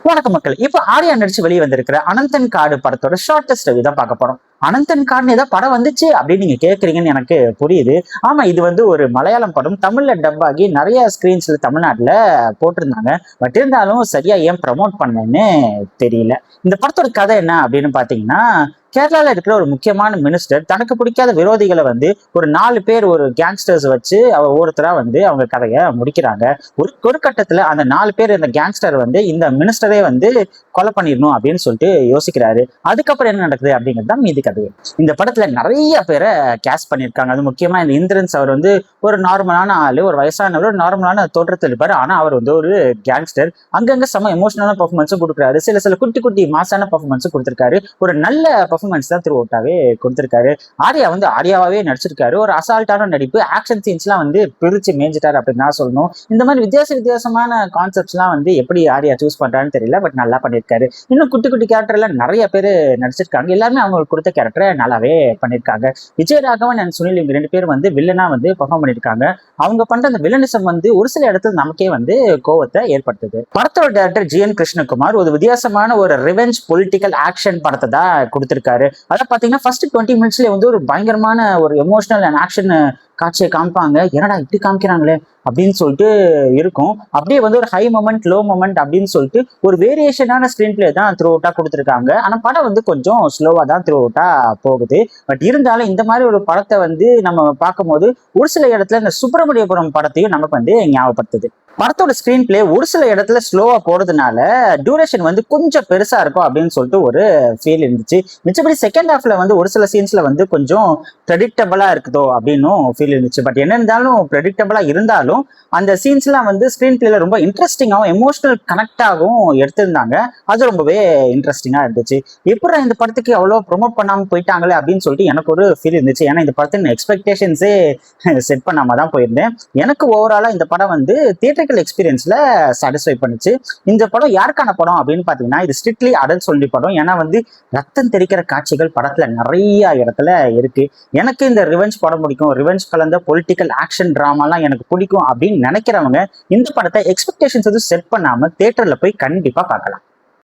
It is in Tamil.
வணக்கம் மக்கள். இப்ப ஆர்யா நடிச்சு வெளியே வந்திருக்கிற அனந்தன் காடு படத்தோட ஷார்டஸ்ட் ரிவ்யூ தான் பார்க்க போறோம். அனந்தன் காடுன்னு ஏதாவது படம் வந்துச்சு அப்படின்னு நீங்க கேக்குறீங்கன்னு எனக்கு புரியுது. ஆமா, இது ஒரு மலையாளம் படம். தமிழ்ல டப் ஆகி நிறைய ஸ்கிரீன்ஸ்ல தமிழ்நாட்டுல போட்டிருந்தாங்க. பட் இருந்தாலும் சரியா ஏன் ப்ரமோட் பண்ணேன்னு தெரியல. இந்த படத்தோட கதை என்ன அப்படின்னு பாத்தீங்கன்னா, கேரளால இருக்கிற ஒரு முக்கியமான மினிஸ்டர் தனக்கு பிடிக்காத விரோதிகளை ஒரு 4 பேர் ஒரு கேங்ஸ்டர்ஸ் வச்சு ஒவ்வொருத்தரா அவங்க கதையை முடிக்கிறாங்க. ஒரு கட்டத்துல அந்த 4 பேர் இந்த கேங்ஸ்டர் இந்த மினிஸ்டரே கொலை பண்ணிடணும் அப்படின்னு சொல்லிட்டு யோசிக்கிறாரு. அதுக்கப்புறம் என்ன நடக்குது அப்படிங்கிறது தான் மீதி கதையை. இந்த படத்துல நிறைய பேரை கேஸ்ட் பண்ணியிருக்காங்க. அது முக்கியமா இந்த இந்திரன்ஸ் அவர் ஒரு நார்மலான ஆளு, ஒரு வயசானவர், ஒரு நார்மலான தோற்றத்தில் இருப்பாரு. ஆனா அவர் ஒரு கேங்ஸ்டர். அங்கங்க செம எமோஷனலான பெர்ஃபார்மன்ஸும் கொடுக்குறாரு. சில குட்டி குட்டி மாசான பெர்ஃபார்மன்ஸும் கொடுத்திருக்காரு. ஒரு நல்ல பெர்ஃபார்மன்ஸ் தான் த்ரூ அவுட்டாவே கொடுத்திருக்காரு. ஆர்யா ஆர்யாவே நடிச்சிருக்காரு. ஒரு அசால்ட்டான நடிப்பு, ஆக்ஷன் சீன்ஸ் எல்லாம் பிரிச்சு மேய்ஞ்சிட்டாரு அப்படின்னு தான் சொல்லணும். இந்த மாதிரி வித்தியாசமான கான்செப்ட்ஸ் எல்லாம் எப்படி ஆர்யா சூஸ் பண்றான்னு தெரியல. பட் நல்லா பண்ணிருக்காரு. இன்னும் குட்டி குட்டி கேரக்டர்ல நிறைய பேர் நடிச்சிருக்காங்க. எல்லாருமே அவங்களுக்கு கொடுத்த கேரக்டரை நல்லாவே பண்ணிருக்காங்க. விஜயராகவன் அண்ட் சுனில் இவங்க 2 பேர் வில்லனா பெர்ஃபார்ம் பண்ணிருக்காங்க. அவங்க பண்ற அந்த வில்லனிசம் ஒரு சில இடத்துல நமக்கே கோவத்தை ஏற்படுத்துது. படத்தோட டைரக்டர் ஜி என் கிருஷ்ணகுமார் ஒரு வித்தியாசமான ஒரு ரிவெஞ்ச் பொலிட்டிக்கல் ஆக்ஷன் படத்தை தான் கொடுத்திருக்காரு. அதான் பாத்தீங்கன்னா ஃபர்ஸ்ட் 20 மினிட்ஸ்ல ஒரு பயங்கரமான ஒரு எமோஷனல் அண்ட் ஆக்ஷன் காட்சியை காமிப்பாங்க. என்னடா இப்படி காமிக்கிறாங்களே அப்படின்னு சொல்லிட்டு இருக்கும். அப்படியே ஒரு ஹை மொமெண்ட், லோ மொமெண்ட் அப்படின்னு சொல்லிட்டு ஒரு வேரியேஷனான ஸ்கிரீன் பிளே தான் த்ரூ அவுட்டா கொடுத்துருக்காங்க. ஆனா படம் கொஞ்சம் ஸ்லோவா தான் த்ரூ அவுட்டா போகுது. பட் இருந்தாலும் இந்த மாதிரி ஒரு படத்தை நம்ம பார்க்கும்போது ஒரு சில இடத்துல இந்த சுப்பிரமணியபுரம் படத்தையும் நமக்கு ஞாபகப்படுத்துது. படத்தோட ஸ்கிரீன் பிளே ஒரு சில இடத்துல ஸ்லோவா போறதுனால டியூரேஷன் கொஞ்சம் பெருசா இருக்கும் அப்படின்னு சொல்லிட்டு ஒரு ஃபீல் இருந்துச்சு. மிச்சபடி செகண்ட் ஹாஃப்ல ஒரு சில சீன்ஸ்ல கொஞ்சம் ப்ரெடிக்டபிளா இருக்குதோ அப்படின்னும் ஃபீல் இருந்துச்சு. பட் என்ன இருந்தாலும் ப்ரெடிக்டபிளா இருந்தாலும் அந்த சீன்ஸ் எல்லாம் ஸ்கிரீன் பிளேல ரொம்ப இன்ட்ரெஸ்டிங்காகவும் எமோஷனல் கனெக்டாகவும் எடுத்திருந்தாங்க. அது ரொம்பவே இன்ட்ரெஸ்டிங்கா இருந்துச்சு. எப்படி இந்த படத்துக்கு அவ்வளோ ப்ரொமோட் பண்ணாம போயிட்டாங்களே அப்படின்னு சொல்லிட்டு எனக்கு ஒரு ஃபீல் இருந்துச்சு. ஏன்னா இந்த படத்தின் எக்ஸ்பெக்டேஷன்ஸே செட் பண்ணாம தான் போயிருந்தேன். எனக்கு ஓவராலா இந்த படம் தியேட்டர் எக்ஸ்பீரியன்ஸ்ல சாட்டிஸ்ஃபை பண்ணுச்சு. இந்த படம் யாருக்கான படம் அப்படின்னு பாத்தீங்கன்னா, இது ஸ்ட்ரிக்ட்லி அடல்ட் சொல்லி படம். ஏன்னா ரத்தம் தெரிக்கிற காட்சிகள் படத்துல நிறைய இடத்துல இருக்கு. எனக்கு இந்த ரிவெஞ்ச் படம் பிடிக்கும், ரிவெஞ்ச் கலந்த பொலிட்டிக்கல் ஆக்ஷன் டிராமாலாம் எனக்கு பிடிக்கும் அப்படின்னு நினைக்கிறவங்க இந்த படத்தை எக்ஸ்பெக்டேஷன்ஸ் செட் பண்ணாம தியேட்டர்ல போய் கண்டிப்பா பார்க்கலாம்.